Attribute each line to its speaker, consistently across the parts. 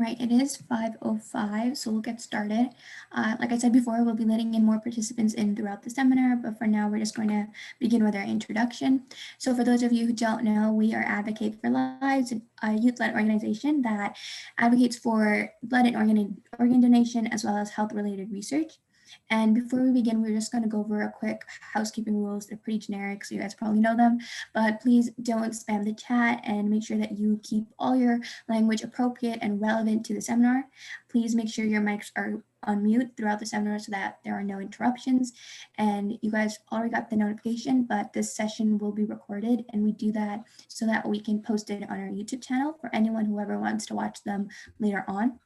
Speaker 1: right, it is 5:05, so we'll get started. Like I said before, we'll be letting in more participants in throughout the seminar, but for now, we're just going to begin with our introduction. So for those of you who don't know, we are Advocate for Lives, a youth-led organization that advocates for blood and organ donation, as well as health-related research. And before we begin, we're just going to go over a quick housekeeping rules. They're pretty generic, so you guys probably know them, but please don't spam the chat and make sure that you keep all your language appropriate and relevant to the seminar. Please make sure your mics are on mute throughout the seminar so that there are no interruptions. And you guys already got the notification, but this session will be recorded, and we do that so that we can post it on our YouTube channel for anyone who ever wants to watch them later on.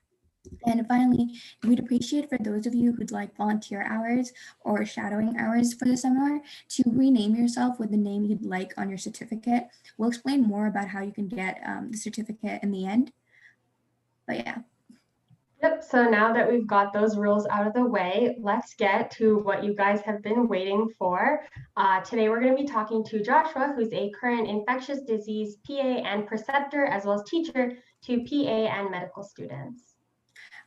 Speaker 1: And finally, we'd appreciate for those of you who'd like volunteer hours or shadowing hours for the seminar to rename yourself with the name you'd like on your certificate. We'll explain more about how you can get the certificate in the end. But yeah.
Speaker 2: Yep, so now that we've got those rules out of the way, let's get to what you guys have been waiting for. Today we're going to be talking to Joshua, who's a current infectious disease PA and preceptor, as well as teacher to PA and medical students.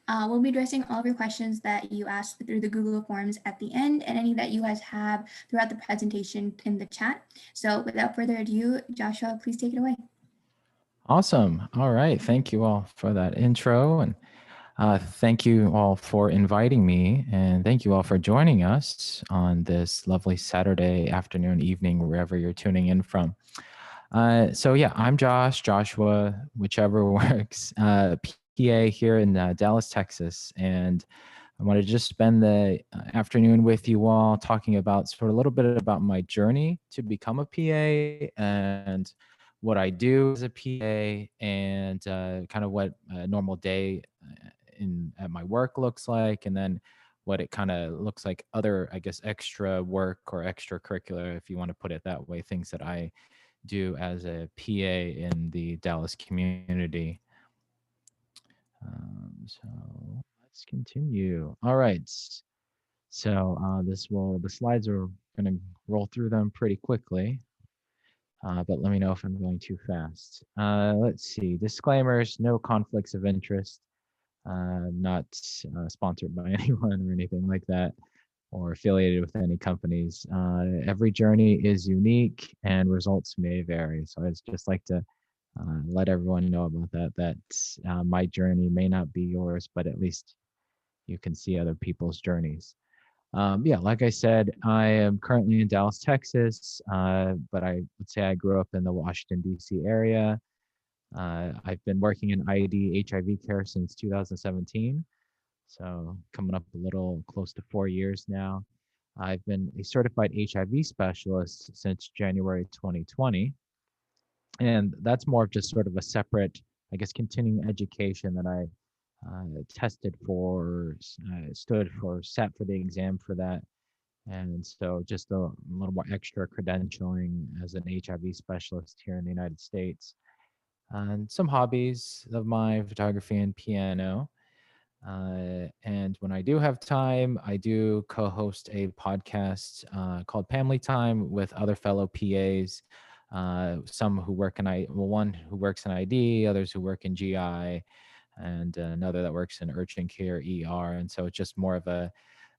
Speaker 1: We'll be addressing all of your questions that you asked through the Google Forms at the end, and any that you guys have throughout the presentation in the chat. So without further ado, Joshua, please take it away.
Speaker 3: Awesome. All right. Thank you all for that intro. And thank you all for inviting me. And thank you all for joining us on this lovely Saturday afternoon, evening, wherever you're tuning in from. So yeah, I'm Joshua, whichever works, PA here in Dallas, Texas. And I wanted to just spend the afternoon with you all talking about sort of a little bit about my journey to become a PA and what I do as a PA and kind of what a normal day at my work looks like, and then what it kind of looks like other, I guess, extra work or extracurricular, if you want to put it that way, things that I do as a PA in the Dallas community. So let's continue. All right. So the slides are going to roll through them pretty quickly. But let me know if I'm going too fast. Let's see, disclaimers, no conflicts of interest, not sponsored by anyone or anything like that, or affiliated with any companies. Every journey is unique and results may vary. So I'd just like to let everyone know about that my journey may not be yours, but at least you can see other people's journeys. Yeah, like I said, I am currently in Dallas, Texas, but I would say I grew up in the Washington, D.C. area. I've been working in ID HIV care since 2017, so coming up a little close to 4 years now. I've been a certified HIV specialist since January 2020, and that's more of just sort of a separate, I guess, continuing education that I tested for, sat for the exam for that. And so just a little more extra credentialing as an HIV specialist here in the United States. And some hobbies of mine, photography and piano. And when I do have time, I do co-host a podcast called Family Time with other fellow PAs. Some who work one who works in ID, others who work in GI, and another that works in urgent care, ER. And so it's just more of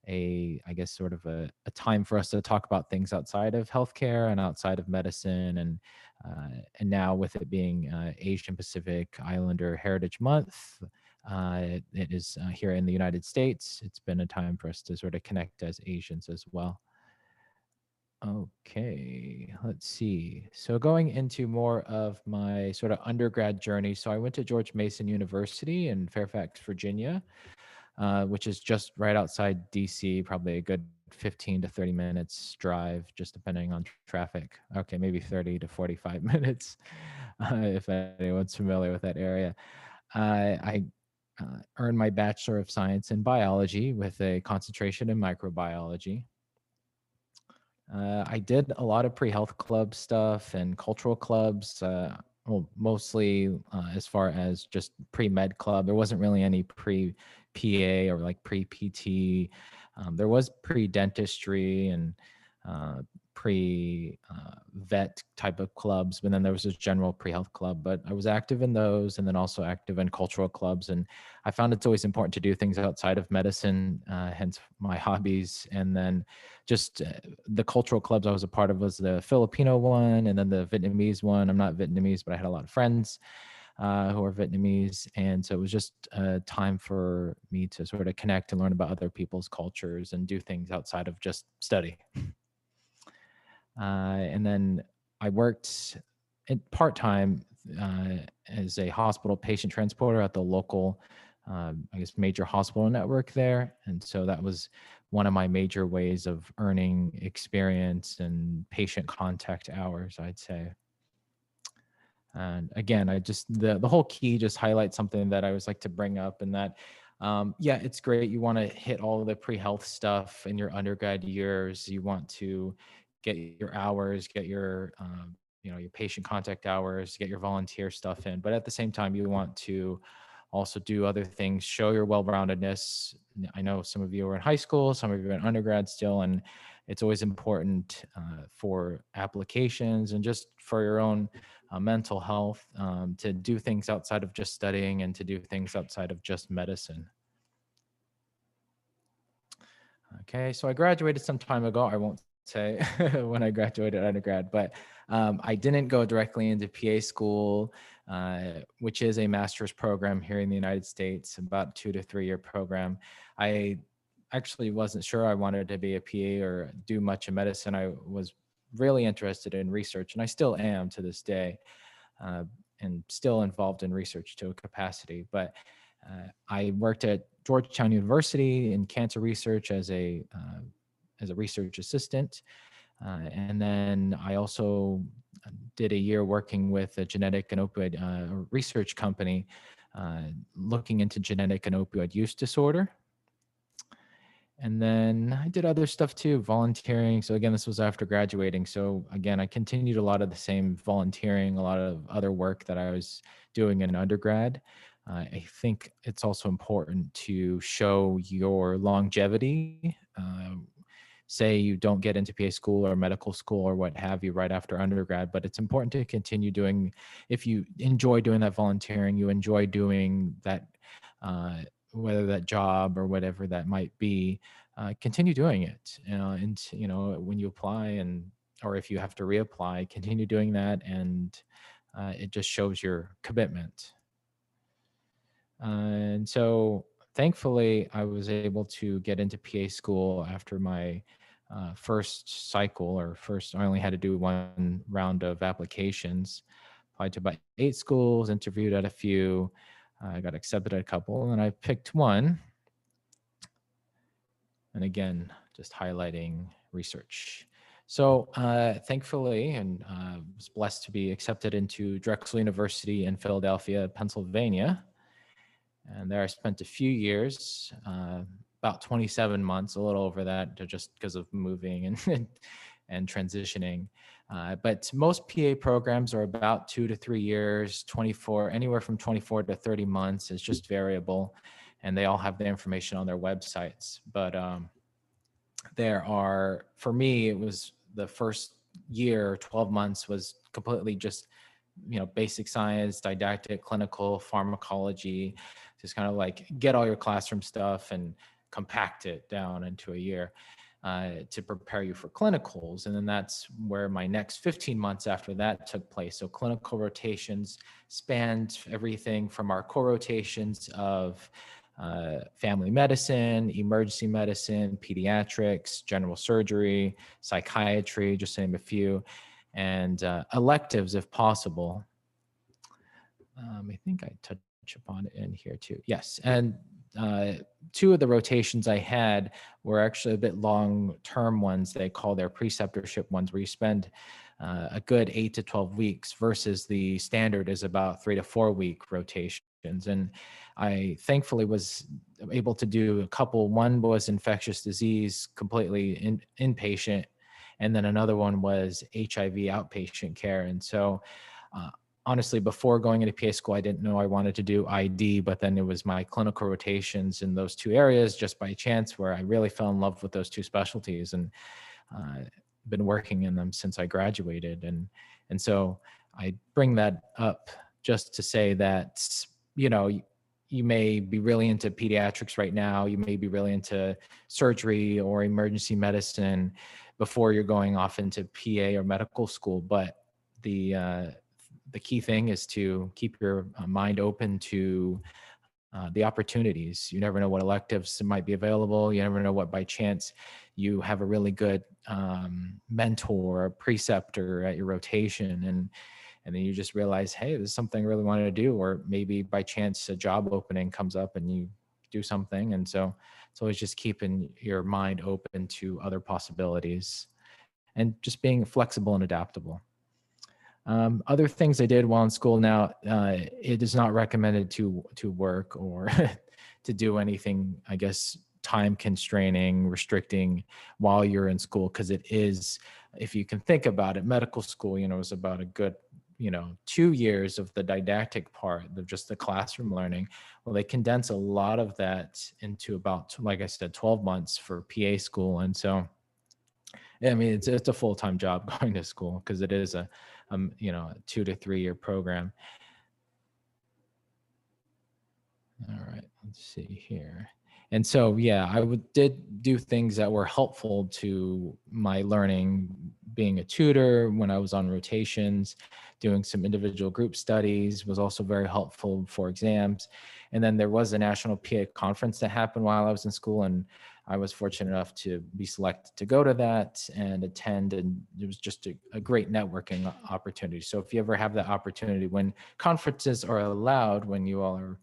Speaker 3: I guess sort of a time for us to talk about things outside of healthcare and outside of medicine. And now with it being Asian Pacific Islander Heritage Month, it is here in the United States. It's been a time for us to sort of connect as Asians as well. Okay, let's see. So going into more of my sort of undergrad journey. So I went to George Mason University in Fairfax, Virginia, which is just right outside DC, probably a good 15 to 30 minutes drive, just depending on traffic. Okay, maybe 30 to 45 minutes, if anyone's familiar with that area. I earned my Bachelor of Science in Biology with a concentration in microbiology. I did a lot of pre-health club stuff and cultural clubs, well, mostly as far as just pre-med club. There wasn't really any pre-PA or like pre-PT. There was pre-dentistry and vet type of clubs, but then there was this general pre-health club, but I was active in those and then also active in cultural clubs. And I found it's always important to do things outside of medicine, hence my hobbies. And then just the cultural clubs I was a part of was the Filipino one and then the Vietnamese one. I'm not Vietnamese, but I had a lot of friends who are Vietnamese. And so it was just a time for me to sort of connect and learn about other people's cultures and do things outside of just study. And then I worked part-time as a hospital patient transporter at the local, I guess, major hospital network there. And so that was one of my major ways of earning experience and patient contact hours, I'd say. And again, I just, the whole key just highlights something that I always like to bring up, and that, yeah, it's great. You want to hit all of the pre-health stuff in your undergrad years. You want to get your hours, get your, your patient contact hours, get your volunteer stuff in. But at the same time, you want to also do other things, show your well-roundedness. I know some of you are in high school, some of you are in undergrad still, and it's always important for applications and just for your own mental health, to do things outside of just studying and to do things outside of just medicine. Okay, so I graduated some time ago. I won't say when I graduated undergrad, but I didn't go directly into PA school, which is a master's program here in the United States, about 2 to 3 year program. I actually wasn't sure I wanted to be a PA or do much in medicine. I was really interested in research, and I still am to this day, and still involved in research to a capacity. But I worked at Georgetown University in cancer research as a research assistant, and then I also did a year working with a genetic and opioid research company, looking into genetic and opioid use disorder. And then I did other stuff too, volunteering. So again, this was after graduating. So again, I continued a lot of the same volunteering, a lot of other work that I was doing in undergrad. I think it's also important to show your longevity. Say you don't get into PA school or medical school or what have you right after undergrad, but it's important to continue doing, if you enjoy doing that volunteering, you enjoy doing that, whether that job or whatever that might be, continue doing it. And when you apply or if you have to reapply, continue doing that, and it just shows your commitment. And so thankfully, I was able to get into PA school after my first cycle, I only had to do one round of applications. Applied to about 8 schools, interviewed at a few, I got accepted at a couple, and I picked one. And again, just highlighting research. So thankfully, and was blessed to be accepted into Drexel University in Philadelphia, Pennsylvania. And there I spent a few years, about 27 months, a little over that, just because of moving and transitioning. But most PA programs are about 2 to 3 years, anywhere from 24 to 30 months. It's just variable, and they all have the information on their websites. But for me, it was the first year, 12 months was completely just, basic science, didactic, clinical, pharmacology, just kind of like get all your classroom stuff and compact it down into a year to prepare you for clinicals. And then that's where my next 15 months after that took place. So clinical rotations spanned everything from our core rotations of family medicine, emergency medicine, pediatrics, general surgery, psychiatry, just to name a few, and electives if possible. I think I touched upon it in here too. Yes, and 2 of the rotations I had were actually a bit long-term ones. They call their preceptorship ones, where you spend a good 8 to 12 weeks versus the standard is about 3 to 4 week rotations. And I thankfully was able to do a couple. One was infectious disease, completely inpatient, and then another one was HIV outpatient care. And so honestly, before going into PA school, I didn't know I wanted to do ID, but then it was my clinical rotations in those 2 areas just by chance where I really fell in love with those 2 specialties. And been working in them since I graduated. And so I bring that up just to say that, you know, you may be really into pediatrics right now, you may be really into surgery or emergency medicine before you're going off into PA or medical school, but the key thing is to keep your mind open to the opportunities. You never know what electives might be available. You never know what by chance you have a really good mentor or preceptor at your rotation, and then you just realize, hey, this is something I really wanted to do, or maybe by chance a job opening comes up and you do something. And so it's always just keeping your mind open to other possibilities and just being flexible and adaptable. Other things I did while in school. Now, it is not recommended to work or to do anything, I guess, time constraining, restricting while you're in school, because it is, if you can think about it, medical school, you know, is about a good, 2 years of the didactic part of just the classroom learning. Well, they condense a lot of that into about, like I said, 12 months for PA school. And so, I mean, it's a full-time job going to school, because it is a 2 to 3 year program. All right, let's see here. And so, yeah, I did do things that were helpful to my learning, being a tutor when I was on rotations, doing some individual group studies was also very helpful for exams. And then there was a national PA conference that happened while I was in school, and I was fortunate enough to be selected to go to that and attend. And it was just a great networking opportunity. So if you ever have that opportunity, when conferences are allowed, when you all are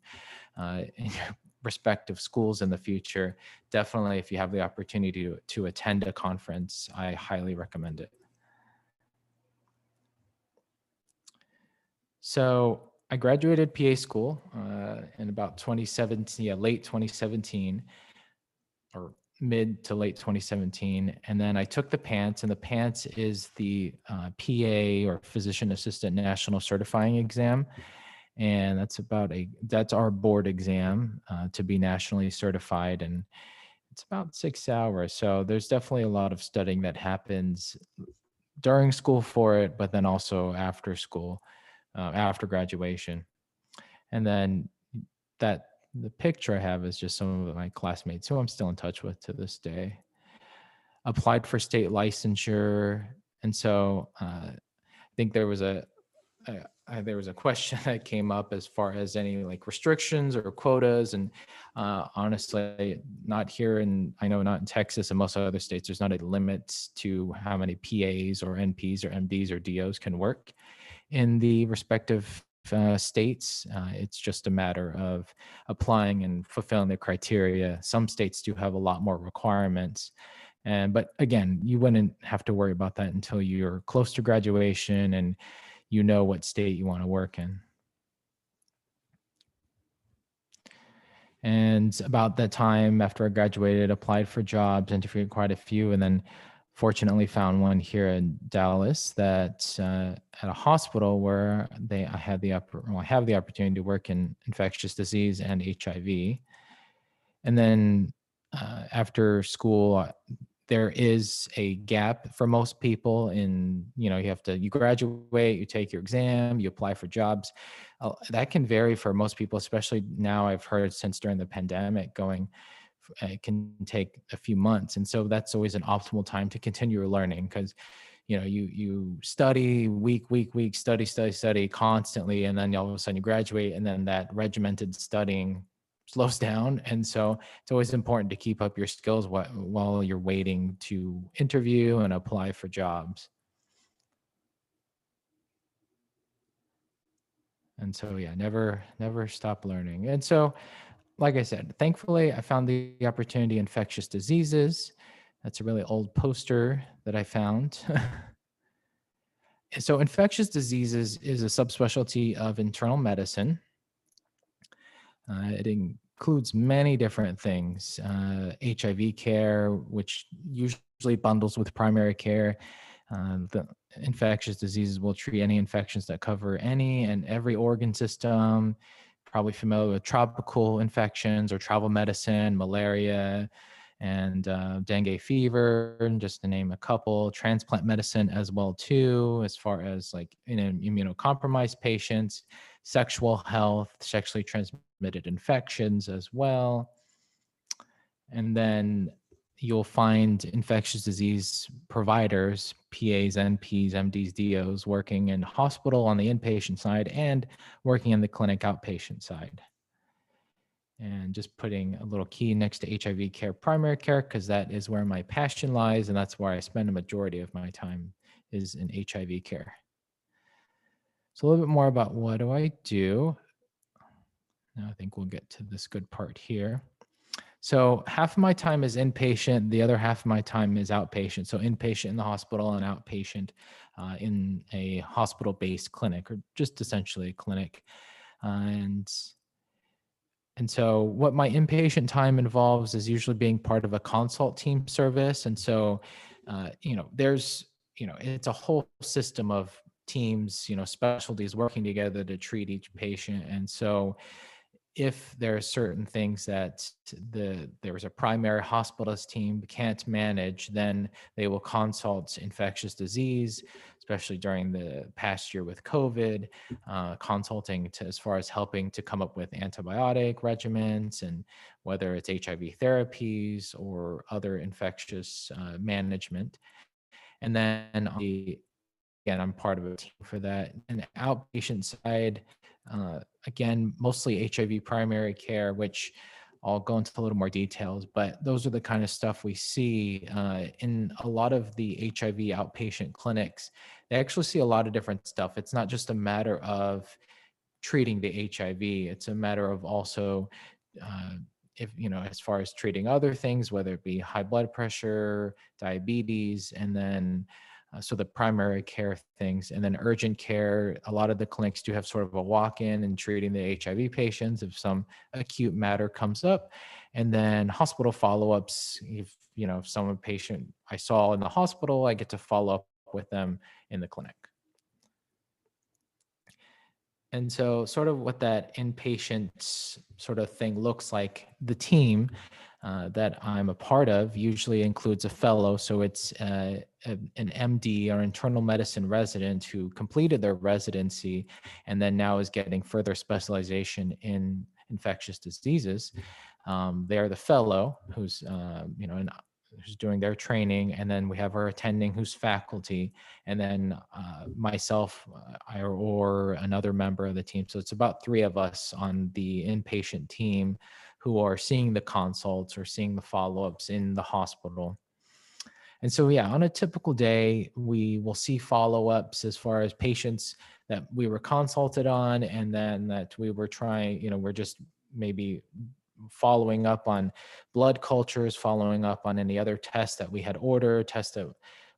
Speaker 3: in your respective schools in the future, definitely if you have the opportunity to attend a conference, I highly recommend it. So I graduated PA school in about 2017, late 2017 or mid to late 2017. And then I took the PANCE, and the PANCE is the PA or Physician Assistant National Certifying Exam. And that's our board exam to be nationally certified. And it's about 6 hours. So there's definitely a lot of studying that happens during school for it, but then also after school, after graduation. And then the picture I have is just some of my classmates who I'm still in touch with to this day. Applied for state licensure. And so I think there was a question that came up as far as any like restrictions or quotas. And honestly, not here I know not in Texas and most other states, there's not a limit to how many PAs or NPs or MDs or DOs can work in the respective states. It's just a matter of applying and fulfilling the criteria. Some states do have a lot more requirements. But again, you wouldn't have to worry about that until you're close to graduation and you know what state you want to work in. And about that time after I graduated, applied for jobs, interviewed quite a few, and then fortunately found one here in Dallas that at a hospital where I have the opportunity to work in infectious disease and HIV. And then after school, there is a gap for most people in, you graduate, you take your exam, you apply for jobs. That can vary for most people, especially now I've heard since during the pandemic it can take a few months. And so that's always an optimal time to continue your learning, because, you study week, study constantly, and then all of a sudden you graduate, and then that regimented studying slows down. And so it's always important to keep up your skills while you're waiting to interview and apply for jobs. And so, yeah, never stop learning. And so, like I said, thankfully, I found the opportunity Infectious Diseases. That's a really old poster that I found. So infectious diseases is a subspecialty of internal medicine. It includes many different things, HIV care, which usually bundles with primary care. The infectious diseases will treat any infections that cover any and every organ system. Probably familiar with tropical infections or travel medicine, malaria, and dengue fever, and just to name a couple. Transplant medicine as well too, as far as like immunocompromised patients, sexual health, sexually transmitted infections as well. And then you'll find infectious disease providers, PAs, NPs, MDs, DOs, working in hospital on the inpatient side and working in the clinic outpatient side. And just putting a little key next to HIV care, primary care, because that is where my passion lies, and that's where I spend a majority of my time is in HIV care. So a little bit more about what do I do. Now I think we'll get to this good part here. So half of my time is inpatient. The other half of my time is outpatient. So inpatient in the hospital and outpatient in a hospital-based clinic, or just essentially a clinic. And so what my inpatient time involves is usually being part of a consult team service. And so, it's a whole system of teams, specialties working together to treat each patient. And so if there are certain things that there's a primary hospitalist team can't manage, then they will consult infectious disease, especially during the past year with COVID, consulting to as far as helping to come up with antibiotic regimens and whether it's HIV therapies or other infectious management. And then again, I'm part of a team for that. And the outpatient side, again, mostly HIV primary care, which I'll go into a little more details, but those are the kind of stuff we see in a lot of the HIV outpatient clinics. They actually see a lot of different stuff. It's not just a matter of treating the HIV, it's a matter of also as far as treating other things, whether it be high blood pressure, diabetes, and then so the primary care things, and then urgent care. A lot of the clinics do have sort of a walk-in and treating the HIV patients if some acute matter comes up, and then hospital follow-ups. If some patient I saw in the hospital, I get to follow up with them in the clinic. And so sort of what that inpatient sort of thing looks like, the team that I'm a part of usually includes a fellow. So it's an MD or internal medicine resident who completed their residency and then now is getting further specialization in infectious diseases. They're the fellow who's, who's doing their training, and then we have our attending who's faculty, and then myself or another member of the team. So it's about 3 of us on the inpatient team who are seeing the consults or seeing the follow-ups in the hospital. And so, yeah, on a typical day, we will see follow-ups as far as patients that we were consulted on, and then that we were trying, we're just maybe following up on blood cultures, following up on any other tests that we had ordered,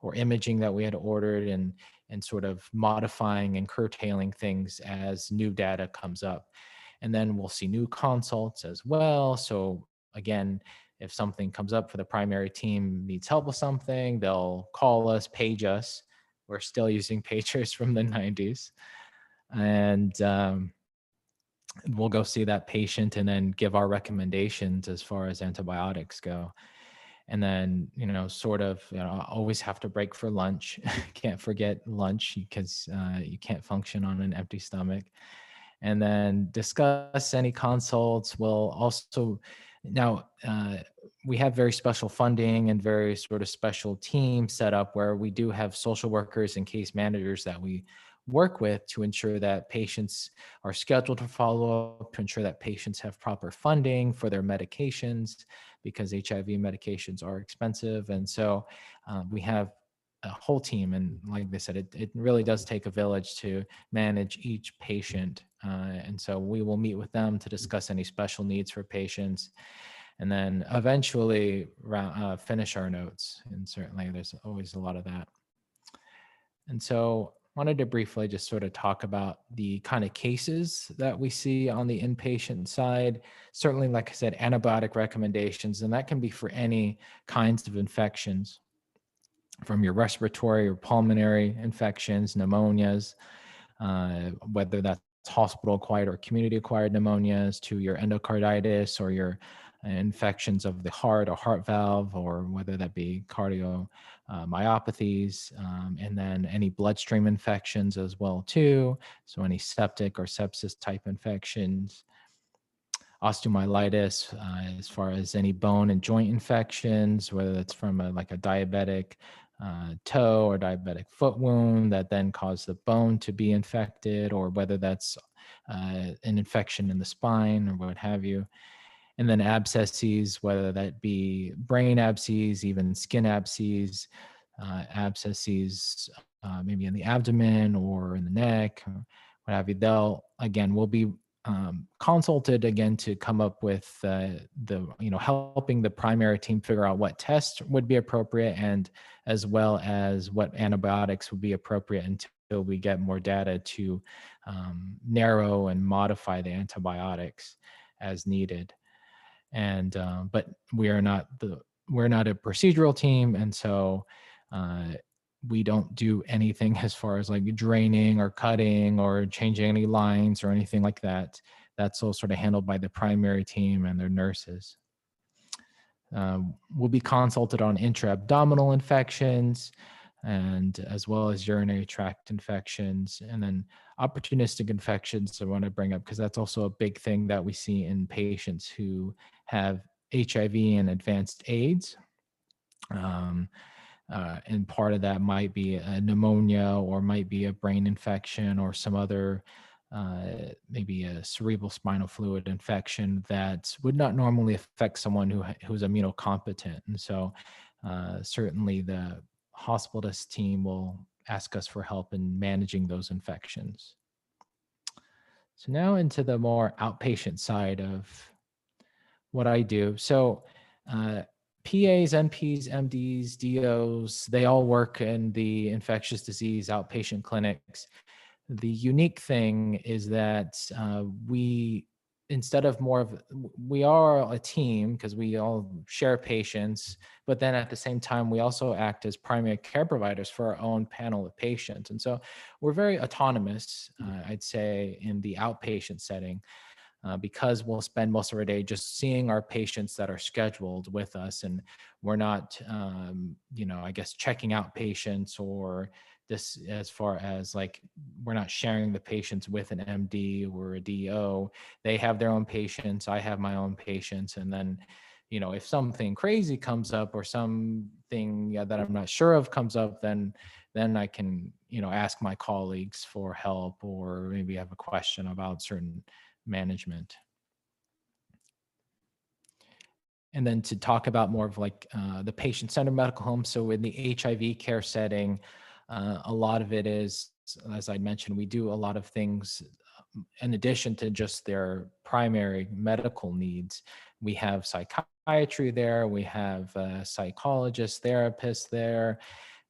Speaker 3: or imaging that we had ordered, and sort of modifying and curtailing things as new data comes up. And then we'll see new consults as well. So again, if something comes up for the primary team, needs help with something, they'll call us, page us. We're still using pagers from the 90s. And we'll go see that patient and then give our recommendations as far as antibiotics go. And then, always have to break for lunch. Can't forget lunch because you can't function on an empty stomach. And then discuss any consults. We'll also, now we have very special funding and very sort of special teams set up where we do have social workers and case managers that we work with to ensure that patients are scheduled to follow up, to ensure that patients have proper funding for their medications, because HIV medications are expensive. And so we have a whole team. And like they said, it really does take a village to manage each patient. And so we will meet with them to discuss any special needs for patients, and then eventually finish our notes. And certainly there's always a lot of that. And so wanted to briefly just sort of talk about the kind of cases that we see on the inpatient side. Certainly, like I said, antibiotic recommendations, and that can be for any kinds of infections, from your respiratory or pulmonary infections, pneumonias, whether that's hospital-acquired or community-acquired pneumonias, to your endocarditis or your infections of the heart or heart valve, or whether that be cardiomyopathies, and then any bloodstream infections as well too. So any septic or sepsis type infections, osteomyelitis, as far as any bone and joint infections, whether that's from like a diabetic toe or diabetic foot wound that then caused the bone to be infected, or whether that's an infection in the spine or what have you. And then abscesses, whether that be brain abscesses, even skin abscesses, abscesses maybe in the abdomen or in the neck, or what have you. We'll be consulted again to come up with helping the primary team figure out what tests would be appropriate, and as well as what antibiotics would be appropriate until we get more data to narrow and modify the antibiotics as needed. And but we're not a procedural team, and so we don't do anything as far as like draining or cutting or changing any lines or anything like that. That's all sort of handled by the primary team and their nurses. We'll be consulted on intra-abdominal infections, and as well as urinary tract infections, and then opportunistic infections I want to bring up because that's also a big thing that we see in patients who have HIV and advanced AIDS. And part of that might be a pneumonia, or might be a brain infection, or some other maybe a cerebral spinal fluid infection that would not normally affect someone who's immunocompetent. And so certainly the hospitalist team will ask us for help in managing those infections. So now into the more outpatient side of what I do. So PAs, NPs, MDs, DOs, they all work in the infectious disease outpatient clinics. The unique thing is that we are a team because we all share patients, but then at the same time, we also act as primary care providers for our own panel of patients. And so we're very autonomous, I'd say, in the outpatient setting. Because we'll spend most of our day just seeing our patients that are scheduled with us, and we're not, I guess, checking out patients, or this as far as like we're not sharing the patients with an MD or a DO. They have their own patients, I have my own patients, and then if something crazy comes up or something that I'm not sure of comes up, then I can ask my colleagues for help, or maybe have a question about certain management. And then to talk about more of like the patient-centered medical home. So in the HIV care setting, a lot of it is, as I mentioned, we do a lot of things in addition to just their primary medical needs. We have psychiatry there, we have psychologists, therapists there,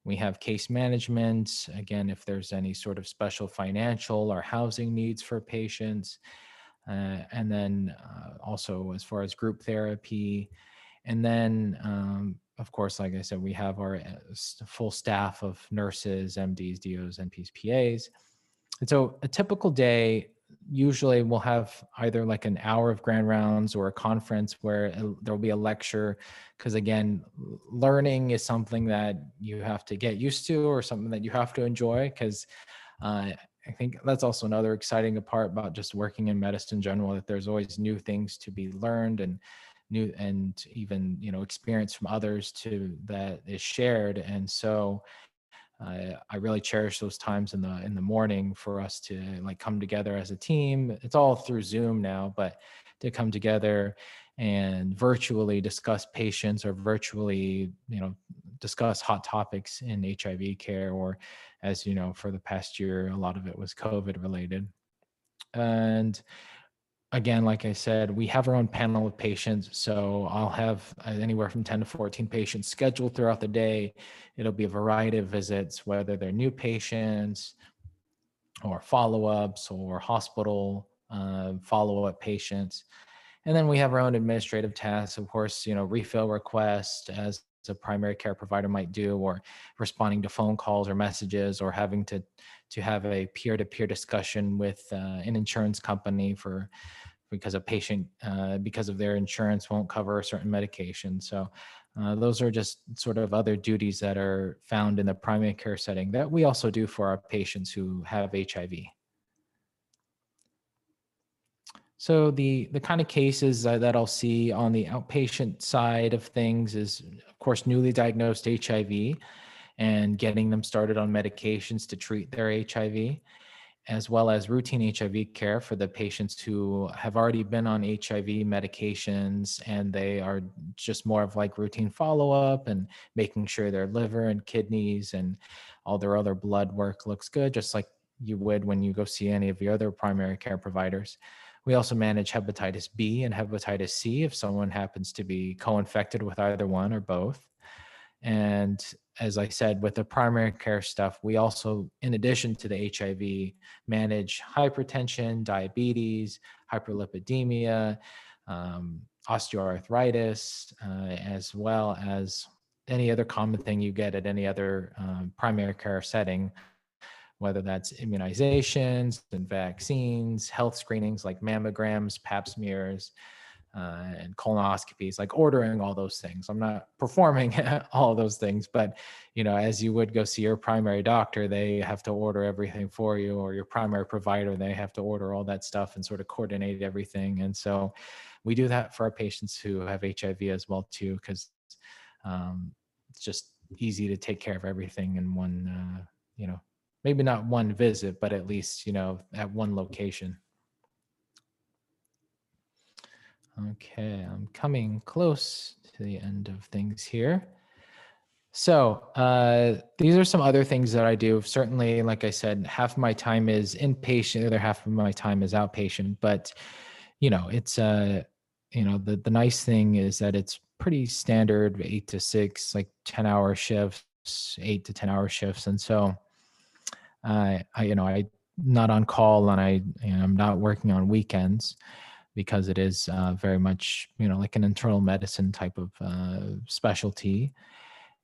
Speaker 3: we have case management, again, if there's any sort of special financial or housing needs for patients. And then also as far as group therapy. And then, of course, like I said, we have our full staff of nurses, MDs, DOs, NPs, PAs. And so a typical day, usually we'll have either like an hour of grand rounds or a conference where there'll be a lecture. Because again, learning is something that you have to get used to, or something that you have to enjoy, because I think that's also another exciting part about just working in medicine in general, that there's always new things to be learned, and new, and even, experience from others that is shared. And so I really cherish those times in the morning for us to like come together as a team. It's all through Zoom now, but to come together and virtually discuss patients, or virtually, discuss hot topics in HIV care, or as you know, for the past year, a lot of it was COVID related. And again, like I said, we have our own panel of patients. So I'll have anywhere from 10 to 14 patients scheduled throughout the day. It'll be a variety of visits, whether they're new patients or follow-ups, or hospital follow-up patients. And then we have our own administrative tasks, of course, refill requests, as a primary care provider might do, or responding to phone calls or messages, or having to have a peer-to-peer discussion with an insurance company for because a patient, because of their insurance, won't cover a certain medication. So those are just sort of other duties that are found in the primary care setting that we also do for our patients who have HIV. So the kind of cases that I'll see on the outpatient side of things is, of course, newly diagnosed HIV and getting them started on medications to treat their HIV, as well as routine HIV care for the patients who have already been on HIV medications and they are just more of like routine follow-up and making sure their liver and kidneys and all their other blood work looks good, just like you would when you go see any of your other primary care providers. We also manage hepatitis B and hepatitis C if someone happens to be co-infected with either one or both. And as I said, with the primary care stuff, we also, in addition to the HIV, manage hypertension, diabetes, hyperlipidemia, osteoarthritis, as well as any other common thing you get at any other primary care setting, whether that's immunizations and vaccines, health screenings like mammograms, pap smears, and colonoscopies, like ordering all those things. I'm not performing all of those things, but as you would go see your primary doctor, they have to order everything for you, or your primary provider, they have to order all that stuff and sort of coordinate everything. And so we do that for our patients who have HIV as well too, because it's just easy to take care of everything in one, maybe not one visit, but at least, at one location. Okay, I'm coming close to the end of things here. So these are some other things that I do. Certainly, like I said, half of my time is inpatient, the other half of my time is outpatient. But it's the nice thing is that it's pretty standard 8 to 6, like 10-hour shifts, 8 to 10-hour shifts, and so I'm not on call, and I'm not working on weekends, because it is very much, like an internal medicine type of specialty.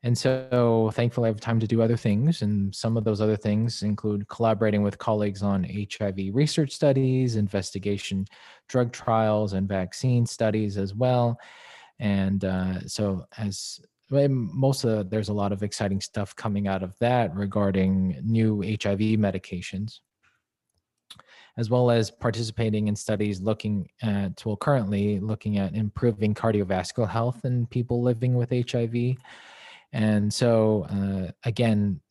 Speaker 3: And so thankfully I have time to do other things. And some of those other things include collaborating with colleagues on HIV research studies, investigation drug trials, and vaccine studies as well. And there's a lot of exciting stuff coming out of that regarding new HIV medications, as well as participating in studies currently looking at improving cardiovascular health in people living with HIV. And so, again,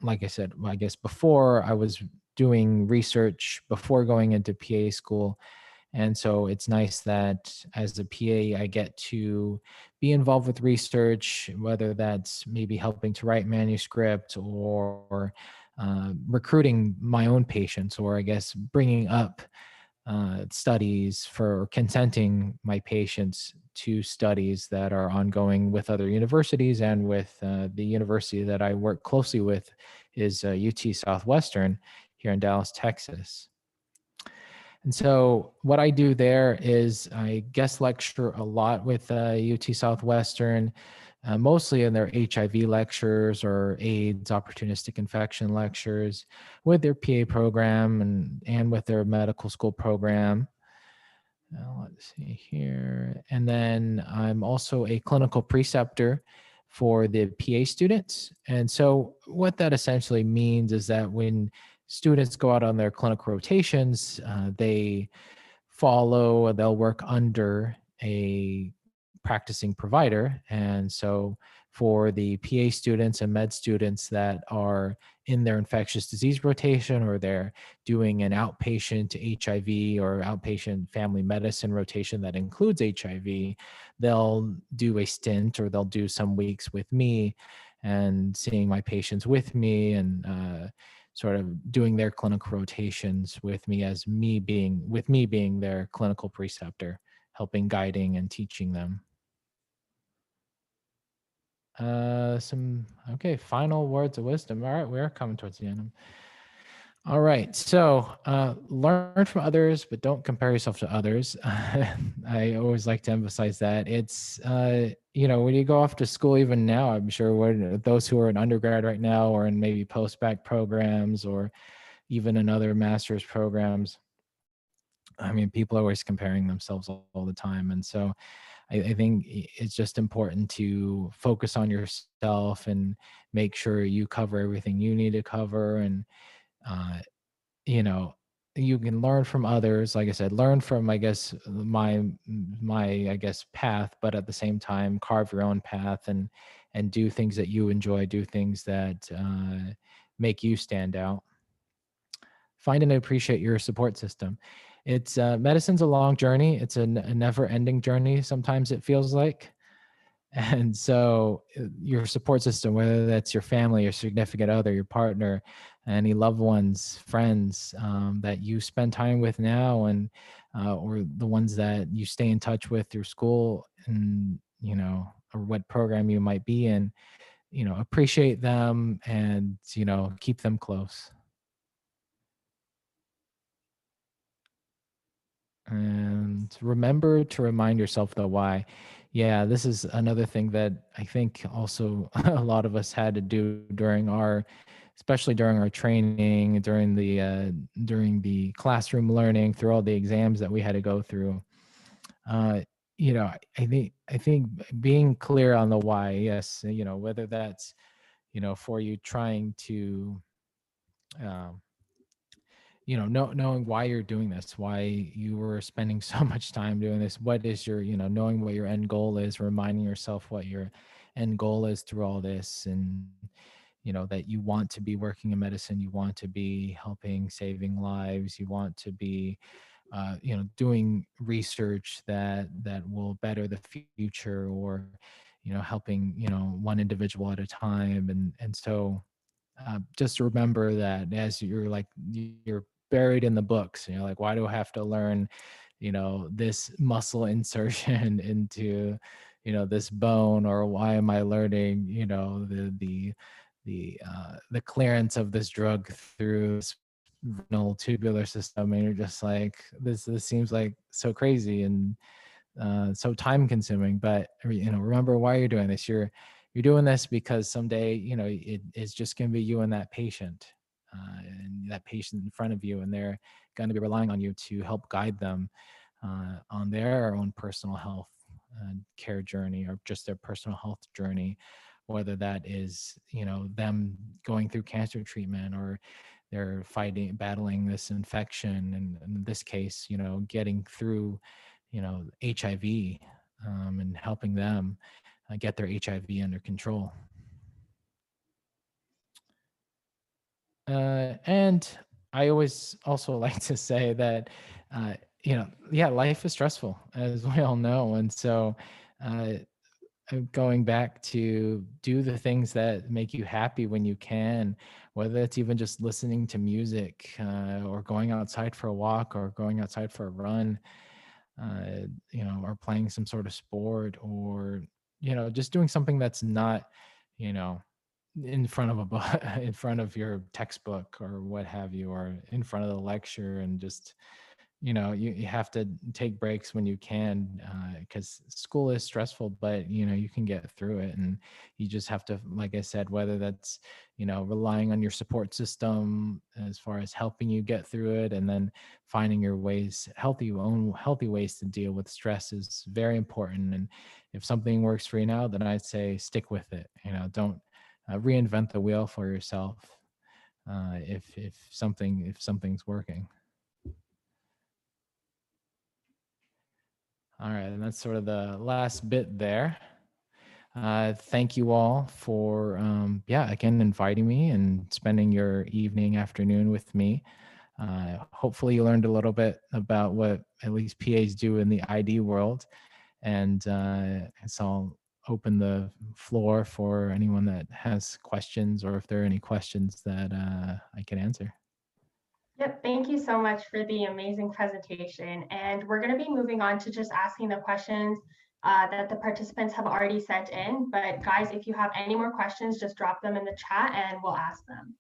Speaker 3: like I said, I guess before I was doing research before going into PA school. And so it's nice that as a PA, I get to be involved with research, whether that's maybe helping to write manuscript or recruiting my own patients, or I guess bringing up studies for consenting my patients to studies that are ongoing with other universities, and with the university that I work closely with is UT Southwestern here in Dallas, Texas. And so what I do there is I guest lecture a lot with UT Southwestern, mostly in their HIV lectures or AIDS opportunistic infection lectures, with their PA program and with their medical school program. Let's see here. And then I'm also a clinical preceptor for the PA students. And so what that essentially means is that when students go out on their clinical rotations, they'll work under a practicing provider. And so for the PA students and med students that are in their infectious disease rotation, or they're doing an outpatient HIV or outpatient family medicine rotation that includes HIV, they'll do a stint, or they'll do some weeks with me and seeing my patients with me, and sort of doing their clinical rotations with me, being their clinical preceptor, helping guiding and teaching them. Final words of wisdom. All right, we're coming towards the end. All right, so learn from others, but don't compare yourself to others. I always like to emphasize that. It's, when you go off to school, even now, I'm sure those who are in undergrad right now, or in maybe post-bac programs, or even in other master's programs, I mean, people are always comparing themselves all the time. And so I think it's just important to focus on yourself and make sure you cover everything you need to cover. And, uh, you know, you can learn from others. Like I said, learn from, I guess, I guess, path, but at the same time, carve your own path and do things that you enjoy, do things that make you stand out. Find and appreciate your support system. It's medicine's a long journey. It's a never-ending journey. Sometimes it feels like, and so your support system, whether that's your family, your significant other, your partner, any loved ones, friends that you spend time with now, and or the ones that you stay in touch with through school, and or what program you might be in, appreciate them and keep them close. And remember to remind yourself the why. Yeah, this is another thing that I think also a lot of us had to do during especially during our training, during the classroom learning, through all the exams that we had to go through. Uh, I think being clear on the why, yes, whether that's for you trying to um, knowing why you're doing this, why you were spending so much time doing this, what is your, knowing what your end goal is, reminding yourself what your end goal is through all this, and that you want to be working in medicine, you want to be helping, saving lives, you want to be doing research that will better the future, or helping one individual at a time. And so just remember that as you're buried in the books, like, why do I have to learn this muscle insertion into this bone, or why am I learning the clearance of this drug through this renal tubular system? And you're just like, this seems like so crazy and so time consuming. But remember why you're doing this. You're doing this because someday it is just going to be you and that patient, and that patient in front of you, and they're going to be relying on you to help guide them on their own personal health care journey, or just their personal health journey, whether that is them going through cancer treatment, or they're battling this infection, and in this case getting through HIV, and helping them get their HIV under control. And I always also like to say that, yeah, life is stressful, as we all know. And so, uh, going back to do the things that make you happy when you can, whether it's even just listening to music, or going outside for a walk, or going outside for a run, or playing some sort of sport, or just doing something that's not, you know, in front of in front of your textbook or what have you, or in front of the lecture, and just you have to take breaks when you can, because school is stressful, but you can get through it. And you just have to, like I said, whether that's relying on your support system as far as helping you get through it, and then finding your healthy ways to deal with stress is very important. And if something works for you now, then I'd say stick with it. Don't reinvent the wheel for yourself, if something's working. All right, and that's sort of the last bit there. Thank you all for, yeah, again, inviting me and spending your evening, afternoon with me. Hopefully you learned a little bit about what at least PAs do in the ID world. And so I'll open the floor for anyone that has questions, or if there are any questions that I can answer.
Speaker 2: Yep, thank you so much for the amazing presentation. And we're going to be moving on to just asking the questions that the participants have already sent in. But guys, if you have any more questions, just drop them in the chat and we'll ask them.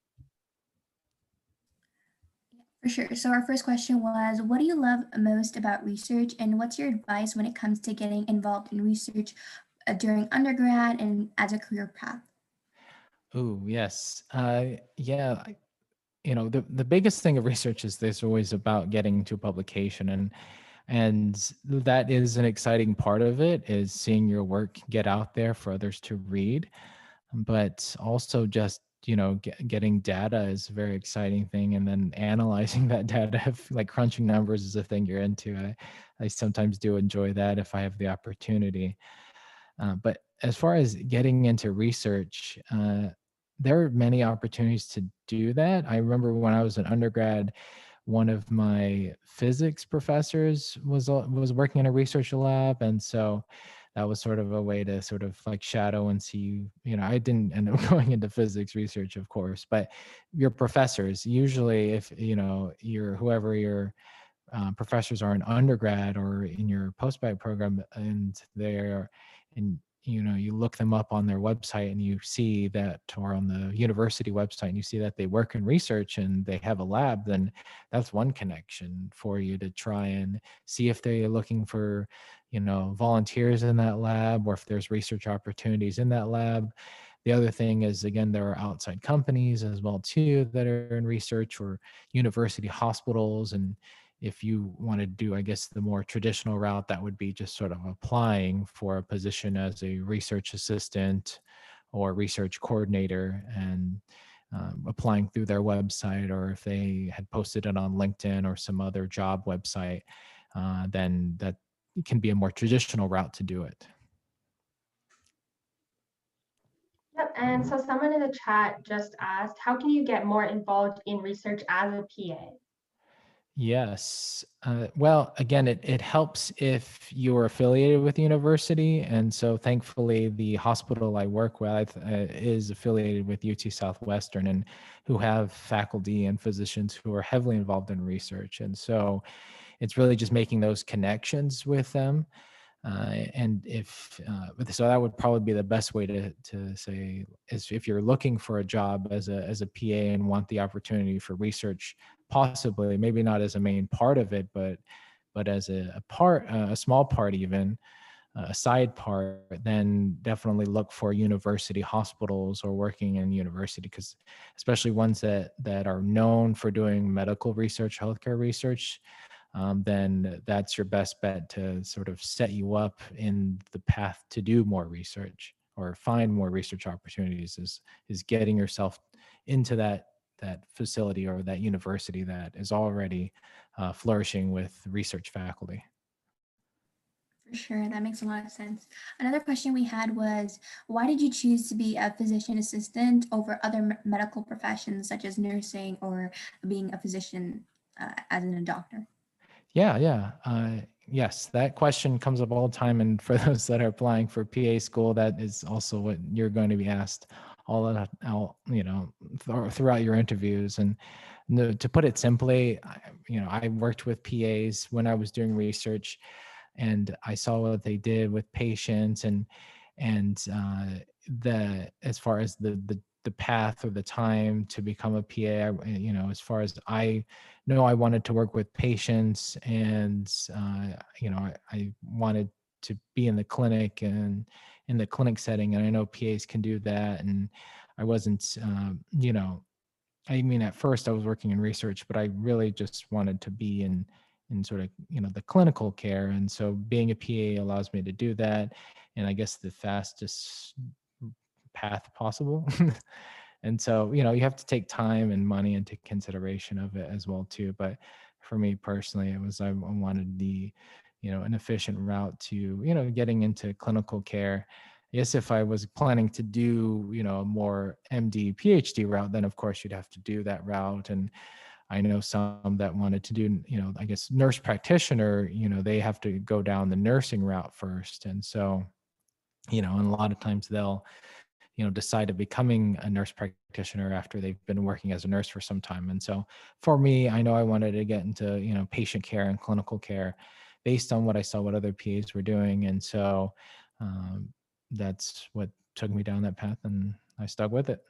Speaker 1: For sure. So our first question was, what do you love most about research, and what's your advice when it comes to getting involved in research during undergrad and as a career path?
Speaker 3: Oh, yes. Yeah. the biggest thing of research is there's always about getting to publication, and that is an exciting part of it, is seeing your work get out there for others to read. But also just getting data is a very exciting thing, and then analyzing that data, like crunching numbers is a thing you're into. I sometimes do enjoy that if I have the opportunity. But as far as getting into research, there are many opportunities to do that. I remember when I was an undergrad, one of my physics professors was working in a research lab, and so that was sort of a way to sort of like shadow and see. I didn't end up going into physics research, of course, but your professors, usually, if whoever your professors are in undergrad or in your postgrad program, and they're and you look them up on their website and you see that, or on the university website, and you see that they work in research and they have a lab, then that's one connection for you to try and see if they're looking for volunteers in that lab, or if there's research opportunities in that lab. The other thing is, again, there are outside companies as well too that are in research, or university hospitals. And if you want to do, I guess, the more traditional route, that would be just sort of applying for a position as a research assistant or research coordinator, and applying through their website, or if they had posted it on LinkedIn or some other job website, then that can be a more traditional route to do it.
Speaker 2: Yep, and so someone in the chat just asked, how can you get more involved in research as a PA?
Speaker 3: Yes. Well, again, it helps if you're affiliated with the university. And so thankfully, the hospital I work with is affiliated with UT Southwestern, and who have faculty and physicians who are heavily involved in research. And so it's really just making those connections with them. So that would probably be the best way to say, is if you're looking for a job as a PA and want the opportunity for research, possibly, maybe not as a main part of it, but as a part, a small part, even a side part, then definitely look for university hospitals or working in university, because especially ones that are known for doing medical research, healthcare research, then that's your best bet to sort of set you up in the path to do more research or find more research opportunities, is getting yourself into that facility or that university that is already flourishing with research faculty.
Speaker 1: For sure, that makes a lot of sense. Another question we had was, why did you choose to be a physician assistant over other medical professions such as nursing or being a physician as in a doctor?
Speaker 3: Yeah. Yes, that question comes up all the time. And for those that are applying for PA school, that is also what you're going to be asked throughout your interviews. And to put it simply, I worked with PAs when I was doing research, and I saw what they did with patients, and as far as the path or the time to become a PA, as far as I know, I wanted to work with patients, and I wanted to be in the clinic and in the clinic setting, and I know PAs can do that. And I wasn't, at first I was working in research, but I really just wanted to be in sort of, the clinical care. And so being a PA allows me to do that. And I guess the fastest path possible. And so, you have to take time and money into consideration of it as well too. But for me personally, I wanted an efficient route to, getting into clinical care. Yes, if I was planning to do, a more MD, PhD route, then of course you'd have to do that route. And I know some that wanted to do, I guess, nurse practitioner, they have to go down the nursing route first. And so, and a lot of times they'll, decide of becoming a nurse practitioner after they've been working as a nurse for some time. And so for me, I know I wanted to get into, patient care and clinical care based on what I saw what other PAs were doing. And so that's what took me down that path, and I stuck with it.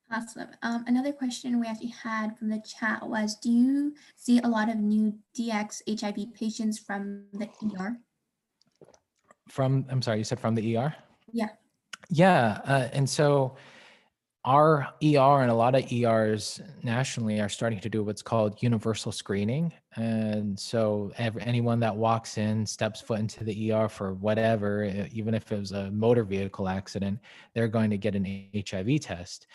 Speaker 1: Awesome. Another question we actually had from the chat was, do you see a lot of new DX HIV patients from the ER?
Speaker 3: I'm sorry, you said from the ER?
Speaker 1: Yeah.
Speaker 3: Yeah. And so our ER and a lot of ERs nationally are starting to do what's called universal screening. And so anyone that walks in, steps foot into the ER for whatever, even if it was a motor vehicle accident, they're going to get an HIV test.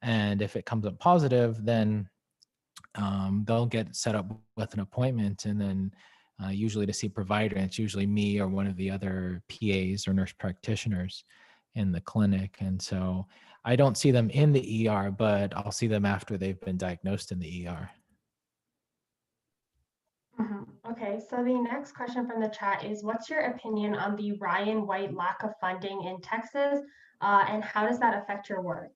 Speaker 3: And if it comes up positive, then they'll get set up with an appointment, and then usually to see a provider. And it's usually me or one of the other PAs or nurse practitioners in the clinic. And so I don't see them in the ER, but I'll see them after they've been diagnosed in the ER.
Speaker 2: Okay, so the next question from the chat is, what's your opinion on the Ryan White lack of funding in Texas, and how does that affect your work?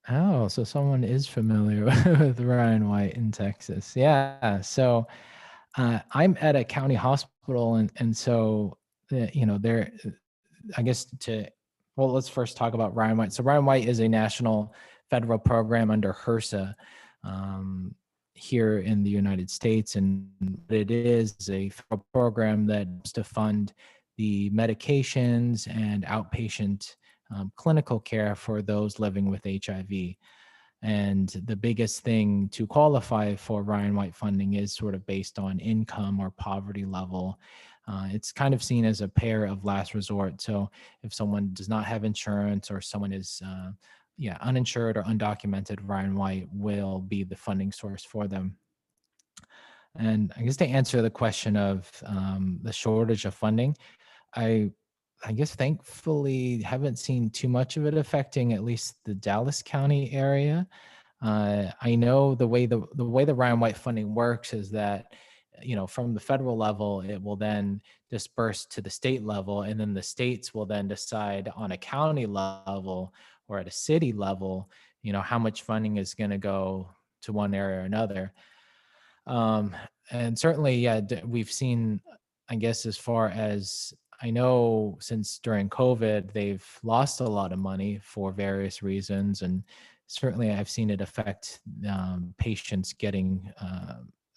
Speaker 3: Oh, so someone is familiar with Ryan White in Texas. Yeah. So I'm at a county hospital, and so there. I guess well, let's first talk about Ryan White. So Ryan White is a national federal program under HRSA um, here in the United States, and it is a federal program that is to fund the medications and outpatient clinical care for those living with HIV. And the biggest thing to qualify for Ryan White funding is sort of based on income or poverty level. It's kind of seen as a pair of last resort. So if someone does not have insurance or someone is uninsured or undocumented, Ryan White will be the funding source for them. And I guess to answer the question of the shortage of funding, I guess thankfully haven't seen too much of it affecting at least the Dallas County area. I know the way the Ryan White funding works is that, from the federal level, it will then disperse to the state level, and then the states will then decide on a county level or at a city level, how much funding is going to go to one area or another. And certainly, yeah, we've seen, I guess, as far as I know, since during COVID, they've lost a lot of money for various reasons. And certainly I've seen it affect patients getting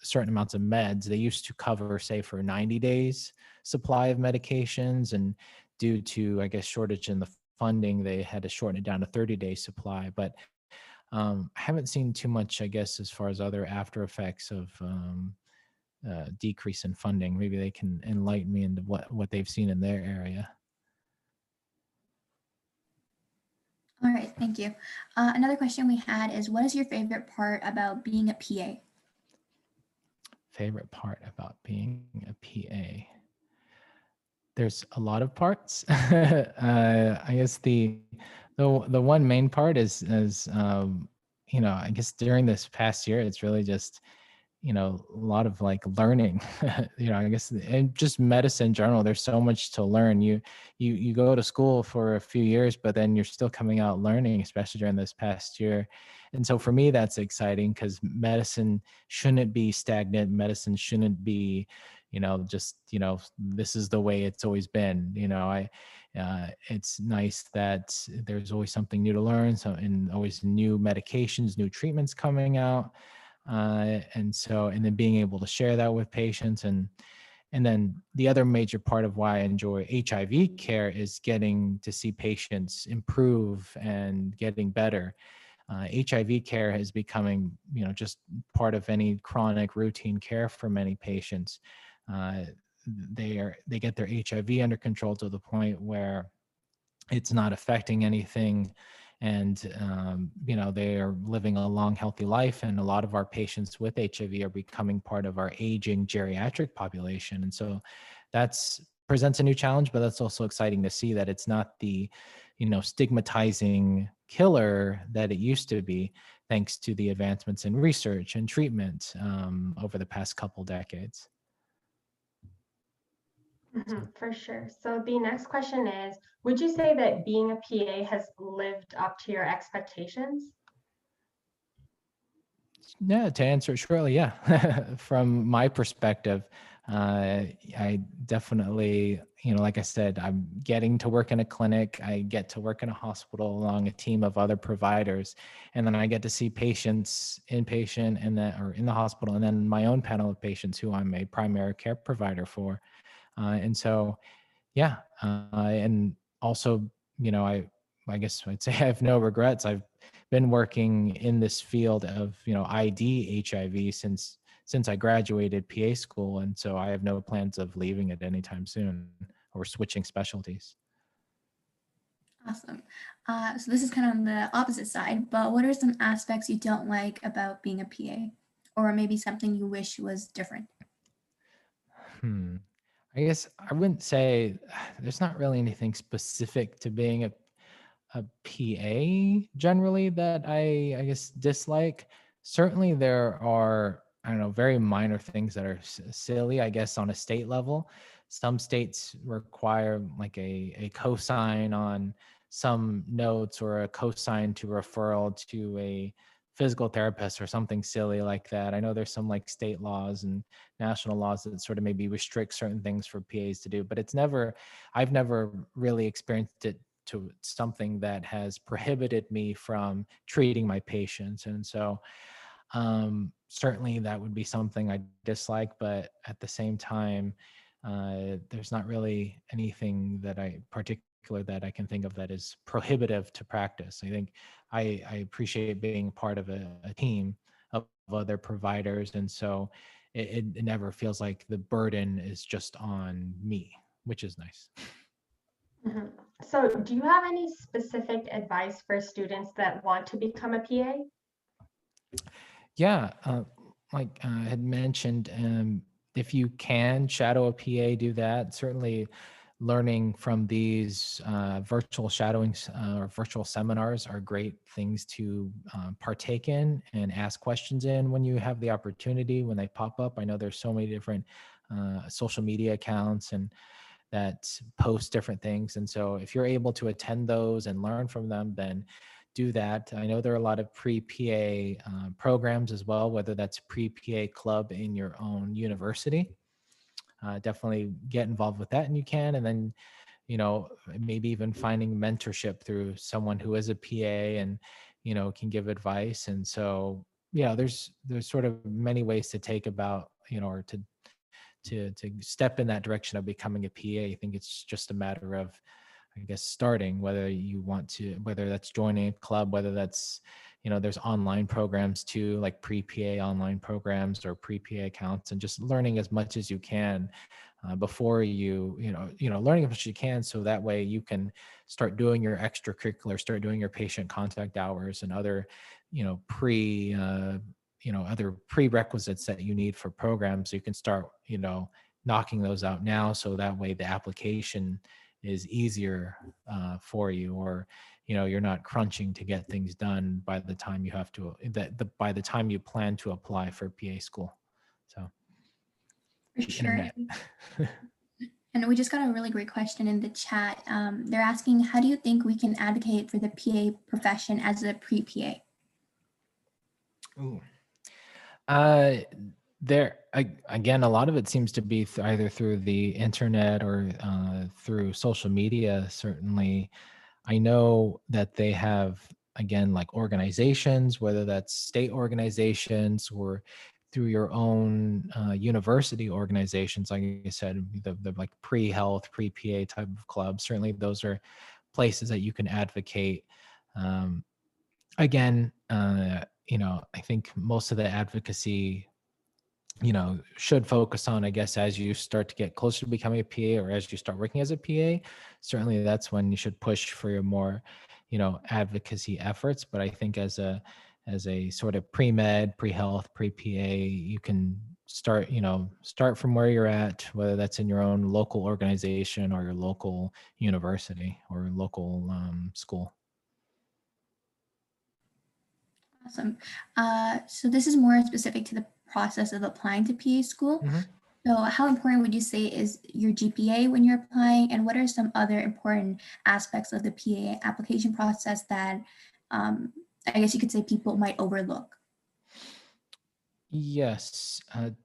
Speaker 3: certain amounts of meds. They used to cover, say, for 90 days supply of medications. And due to, I guess, shortage in the funding, they had to shorten it down to 30-day supply. But I haven't seen too much, I guess, as far as other after effects of decrease in funding. Maybe they can enlighten me into what they've seen in their area.
Speaker 1: All right, thank you. Another question we had is, what is your favorite part about being a PA?
Speaker 3: Favorite part about being a PA? There's a lot of parts. I guess the one main part is I guess during this past year, it's really just a lot of like learning. I guess, and just medicine in general, there's so much to learn. You go to school for a few years, but then you're still coming out learning, especially during this past year. And so for me, that's exciting, because medicine shouldn't be stagnant. Medicine shouldn't be just this is the way it's always been. It's nice that there's always something new to learn, and always new medications, new treatments coming out. And then being able to share that with patients. And then the other major part of why I enjoy HIV care is getting to see patients improve and getting better. HIV care is becoming, just part of any chronic routine care for many patients. They get their HIV under control to the point where it's not affecting anything, and they are living a long, healthy life. And a lot of our patients with HIV are becoming part of our aging geriatric population. And so that's presents a new challenge, but that's also exciting to see that it's not the stigmatizing killer that it used to be, thanks to the advancements in research and treatment over the past couple decades.
Speaker 2: For sure. So the next question is, would you say that being a PA has lived up to your expectations?
Speaker 3: Yeah, to answer it shortly, yeah. From my perspective, I definitely, like I said, I'm getting to work in a clinic. I get to work in a hospital along a team of other providers, and then I get to see patients inpatient or in the hospital, and then my own panel of patients who I'm a primary care provider for. And so, yeah, and also, I guess I'd say I have no regrets. I've been working in this field of, ID HIV since I graduated PA school, and so I have no plans of leaving it anytime soon or switching specialties.
Speaker 1: Awesome. So this is kind of on the opposite side, but what are some aspects you don't like about being a PA, or maybe something you wish was different?
Speaker 3: Hmm. I guess I wouldn't say there's not really anything specific to being a PA generally that I guess dislike. Certainly there are, I don't know, very minor things that are silly, I guess, on a state level. Some states require like a cosign on some notes or a cosign to referral to a physical therapist or something silly like that. I know there's some like state laws and national laws that sort of maybe restrict certain things for PAs to do, but I've never really experienced it to something that has prohibited me from treating my patients. And so certainly that would be something I dislike, but at the same time, there's not really anything that that I can think of that is prohibitive to practice. I think I appreciate being part of a team of other providers. And so it never feels like the burden is just on me, which is nice.
Speaker 2: Mhm. So do you have any specific advice for students that want to become a PA?
Speaker 3: Yeah, like I had mentioned, if you can shadow a PA, do that. Certainly, learning from these virtual shadowings or virtual seminars are great things to partake in and ask questions in when you have the opportunity, when they pop up. I know there's so many different social media accounts and that post different things. And so if you're able to attend those and learn from them, then do that. I know there are a lot of pre-PA programs as well, whether that's pre-PA club in your own university. Definitely get involved with that and you can. And then, maybe even finding mentorship through someone who is a PA and, can give advice. And so, yeah, there's sort of many ways to take about, or to step in that direction of becoming a PA. I think it's just a matter of, I guess, starting, whether you want to, whether that's joining a club, whether that's, there's online programs too, like pre-PA online programs or pre-PA accounts, and just learning as much as you can before learning as much as you can. So that way you can start doing your extracurricular, start doing your patient contact hours and other, other prerequisites that you need for programs. You can start, knocking those out now. So that way the application is easier for you, or you're not crunching to get things done by the time you have to by the time you plan to apply for PA school. So
Speaker 1: For
Speaker 3: the
Speaker 1: sure.
Speaker 3: internet.
Speaker 1: And we just got a really great question in the chat. They're asking, how do you think we can advocate for the PA profession as a pre-PA?
Speaker 3: Ooh. There again, a lot of it seems to be either through the internet or through social media. Certainly, I know that they have, again, like organizations, whether that's state organizations or through your own university organizations. Like I said, the like pre-health, pre-PA type of clubs. Certainly, those are places that you can advocate. Um, Again, I think most of the advocacy should focus on, I guess, as you start to get closer to becoming a PA or as you start working as a PA. Certainly that's when you should push for your more advocacy efforts. But I think as a sort of pre-med, pre-health, pre-PA, you can start from where you're at, whether that's in your own local organization or your local university or local school.
Speaker 1: Awesome. So this is more specific to the process of applying to PA school.
Speaker 3: Mm-hmm.
Speaker 1: So how important would you say is your GPA when you're applying, and what are some other important aspects of the PA application process that I guess you could say people might overlook?
Speaker 3: Yes,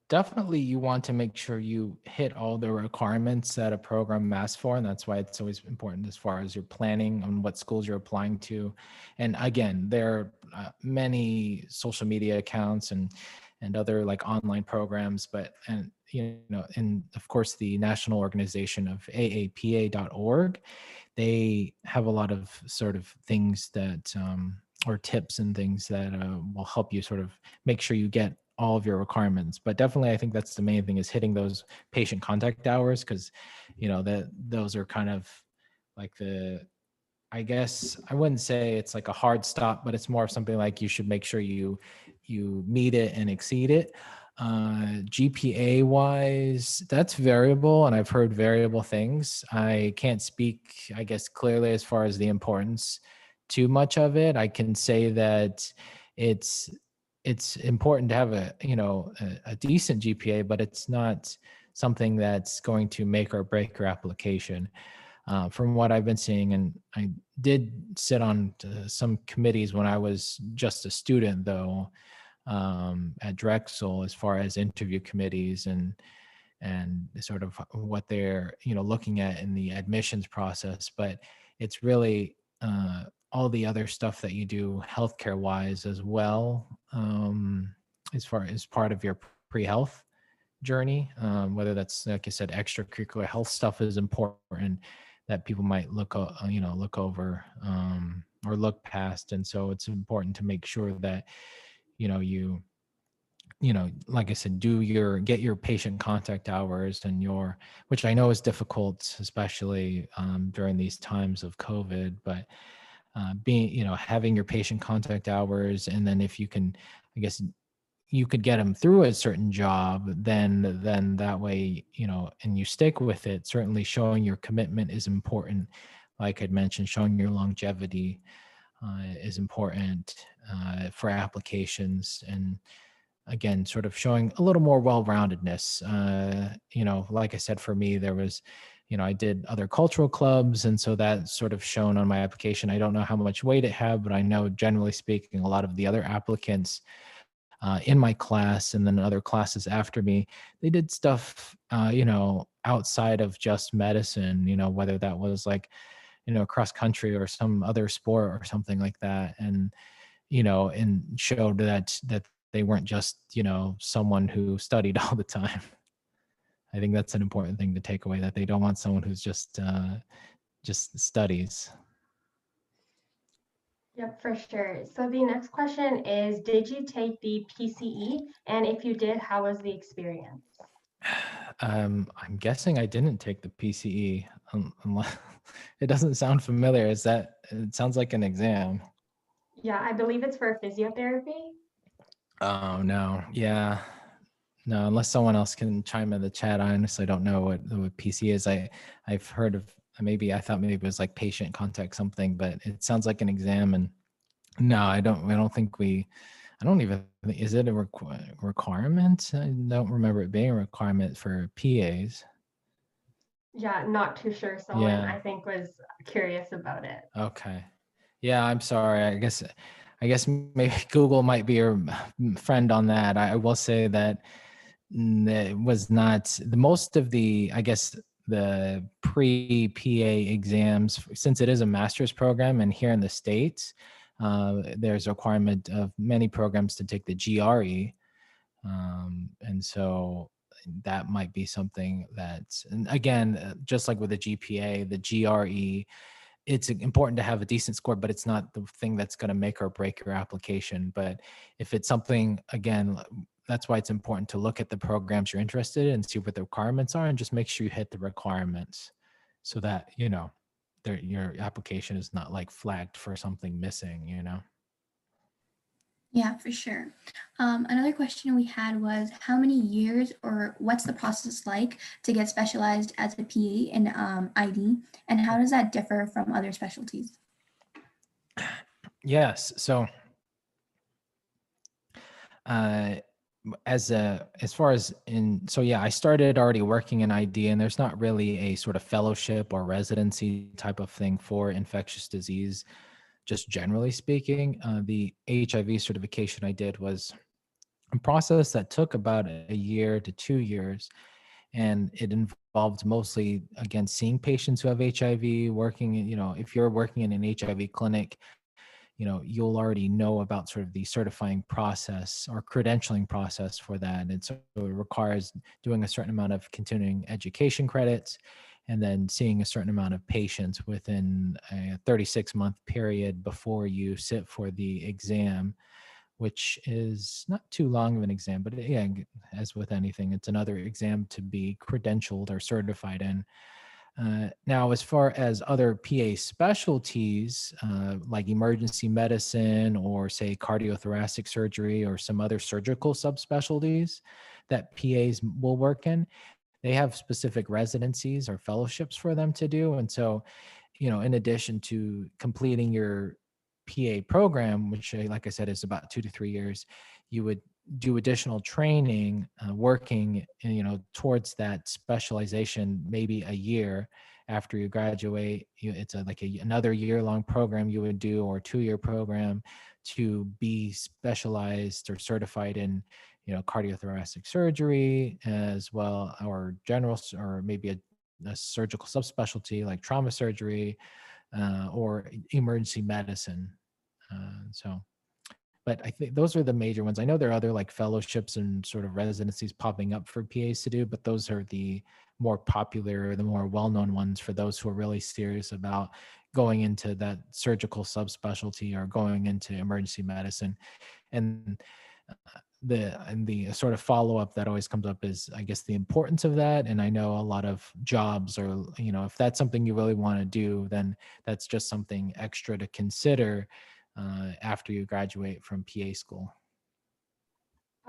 Speaker 3: definitely. You want to make sure you hit all the requirements that a program asks for, and that's why it's always important as far as your planning on what schools you're applying to. And again, there are many social media accounts and other like online programs, and of course the national organization of aapa.org. they have a lot of sort of things that, or tips and things that will help you sort of make sure you get all of your requirements. But definitely, I think that's the main thing, is hitting those patient contact hours, because, that those are kind of like I guess I wouldn't say it's like a hard stop, but it's more of something like you should make sure you meet it and exceed it. GPA wise, that's variable, and I've heard variable things. I can't speak, I guess, clearly as far as the importance too much of it. I can say that it's it's important to have a decent GPA, but it's not something that's going to make or break your application. From what I've been seeing, and I did sit on some committees when I was just a student, though, at Drexel, as far as interview committees and sort of what they're looking at in the admissions process. But it's really all the other stuff that you do healthcare wise as well, as far as part of your pre-health journey, whether that's, like I said, extracurricular health stuff is important that people might look over, or look past. And so it's important to make sure that you like I said, get your patient contact hours, and which I know is difficult, especially during these times of COVID. But being having your patient contact hours, and then if you can, I guess, you could get them through a certain job, then that way, and you stick with it. Certainly showing your commitment is important. Like I'd mentioned, showing your longevity is important for applications. And again, sort of showing a little more well-roundedness. Like I said, for me, there was, I did other cultural clubs, and so that sort of shown on my application. I don't know how much weight it had, but I know, generally speaking, a lot of the other applicants in my class and then other classes after me, they did stuff, outside of just medicine, whether that was like, cross country or some other sport or something like that. And showed that they weren't just, someone who studied all the time. I think that's an important thing to take away, that they don't want someone who's just studies.
Speaker 2: Yep, for sure. So the next question is, did you take the PCE? And if you did, how was the experience?
Speaker 3: I'm guessing I didn't take the PCE, unless it doesn't sound familiar. It sounds like an exam.
Speaker 2: Yeah, I believe it's for physiotherapy.
Speaker 3: Oh no. Yeah. No, unless someone else can chime in the chat. I honestly don't know what PC is. I've heard of, maybe I thought maybe it was like patient contact something, but it sounds like an exam. And no, I don't think I don't even, is it a requirement? I don't remember it being a requirement for PAs.
Speaker 2: Yeah, not too sure. Someone
Speaker 3: Yeah.
Speaker 2: I think was curious about it.
Speaker 3: Okay. Yeah, I'm sorry. I guess maybe Google might be your friend on that. I will say that it was not the most of the, I guess, the pre-PA exams, since it is a master's program, and here in the States, there's a requirement of many programs to take the GRE. And so that might be something that's, and again, just like with the GPA, the GRE, it's important to have a decent score, but it's not the thing that's going to make or break your application. But if it's something, again, that's why it's important to look at the programs you're interested in and see what the requirements are, and just make sure you hit the requirements, so that, your application is not like flagged for something missing.
Speaker 1: Yeah, for sure. Another question we had was, how many years or what's the process like to get specialized as a PA in ID, and how does that differ from other specialties?
Speaker 3: Yes. So as far as I started already working in ID, and there's not really a sort of fellowship or residency type of thing for infectious disease. Just generally speaking, the HIV certification I did was a process that took about a year to 2 years, and it involved mostly, again, seeing patients who have HIV, working, if you're working in an HIV clinic, you'll already know about sort of the certifying process or credentialing process for that. And so it requires doing a certain amount of continuing education credits. and then seeing a certain amount of patients within a 36-month period before you sit for the exam, which is not too long of an exam, but yeah, as with anything, it's another exam to be credentialed or certified in. Now, as far as other PA specialties, like emergency medicine or say cardiothoracic surgery or some other surgical subspecialties that PAs will work in, they have specific residencies or fellowships for them to do. And so, in addition to completing your PA program, which, like I said, is about 2 to 3 years, you would do additional training, working, towards that specialization, maybe a year after you graduate. It's another year-long program you would do, or 2-year program, to be specialized or certified in, cardiothoracic surgery as well, or general, or maybe a surgical subspecialty like trauma surgery, or emergency medicine. But I think those are the major ones. I know there are other like fellowships and sort of residencies popping up for PAs to do, but those are the more popular, the more well-known ones for those who are really serious about going into that surgical subspecialty or going into emergency medicine. And the sort of follow-up that always comes up is, I guess, the importance of that. And I know a lot of jobs, or if that's something you really want to do, then that's just something extra to consider after you graduate from PA school.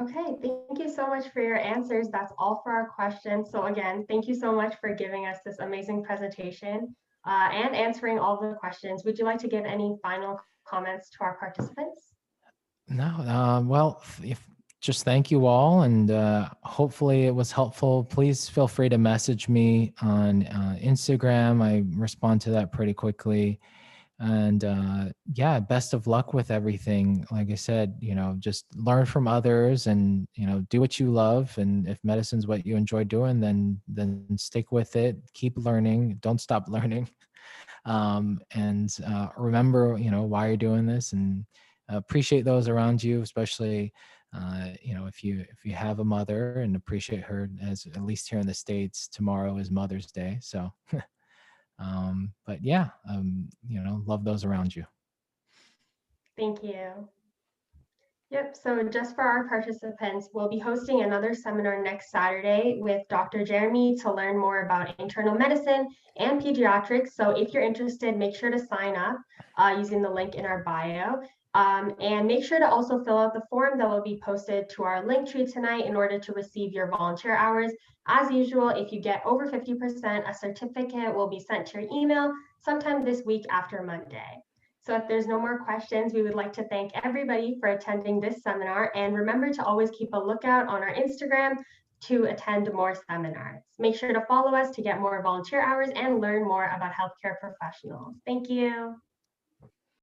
Speaker 2: Okay, thank you so much for your answers. That's all for our questions. So again, thank you so much for giving us this amazing presentation and answering all the questions. Would you like to give any final comments to our participants?
Speaker 3: No, well, just thank you all, and hopefully it was helpful. Please feel free to message me on Instagram. I respond to that pretty quickly. And yeah, best of luck with everything. Like I said, just learn from others, and do what you love. And if medicine's what you enjoy doing, then stick with it. Keep learning. Don't stop learning. And remember, why you're doing this, and appreciate those around you, especially if you have a mother, and appreciate her, as at least here in the States, tomorrow is Mother's Day. So but yeah, love those around you.
Speaker 2: Thank you. Yep, so just for our participants, we'll be hosting another seminar next Saturday with Dr. Jeremy to learn more about internal medicine and pediatrics. So if you're interested, make sure to sign up using the link in our bio. And make sure to also fill out the form that will be posted to our link tree tonight in order to receive your volunteer hours. As usual, if you get over 50%, a certificate will be sent to your email sometime this week after Monday. So if there's no more questions, we would like to thank everybody for attending this seminar, and remember to always keep a lookout on our Instagram to attend more seminars. Make sure to follow us to get more volunteer hours and learn more about healthcare professionals. Thank you.